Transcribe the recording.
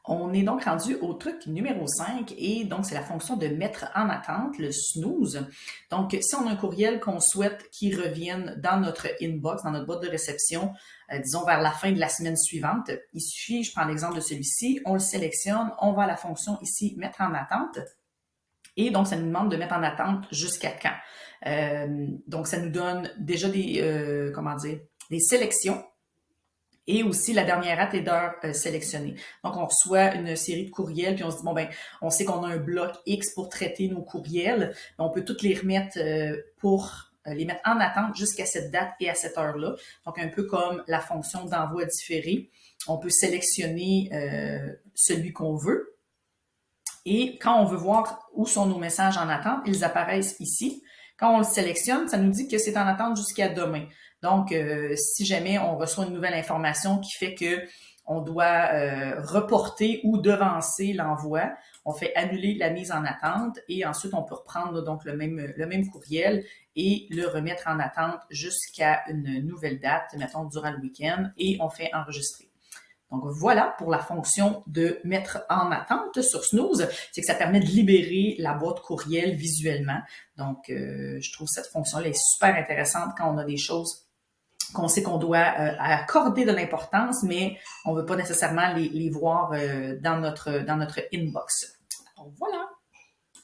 On est donc rendu au truc numéro 5 et donc c'est la fonction de mettre en attente, le snooze. Donc, si on a un courriel qu'on souhaite qu'il revienne dans notre inbox, dans notre boîte de réception, disons vers la fin de la semaine suivante, il suffit, je prends l'exemple de celui-ci, on le sélectionne, on va à la fonction ici mettre en attente et donc ça nous demande de mettre en attente jusqu'à quand. Donc, ça nous donne déjà des sélections et aussi la dernière date et d'heure sélectionnée. Donc, on reçoit une série de courriels, puis on se dit, bon, ben, on sait qu'on a un bloc X pour traiter nos courriels, mais on peut toutes les remettre pour les mettre en attente jusqu'à cette date et à cette heure-là. Donc, un peu comme la fonction d'envoi différé, on peut sélectionner celui qu'on veut. Et quand on veut voir où sont nos messages en attente, ils apparaissent ici. Quand on le sélectionne, ça nous dit que c'est en attente jusqu'à demain. Donc, si jamais on reçoit une nouvelle information qui fait que on doit reporter ou devancer l'envoi, on fait annuler la mise en attente et ensuite on peut reprendre donc le même courriel et le remettre en attente jusqu'à une nouvelle date, mettons durant le week-end, et on fait enregistrer. Donc voilà pour la fonction de mettre en attente sur Snooze, c'est que ça permet de libérer la boîte courriel visuellement. Donc je trouve cette fonction-là est super intéressante quand on a des choses qu'on sait qu'on doit accorder de l'importance, mais on ne veut pas nécessairement les voir dans notre inbox. Donc voilà.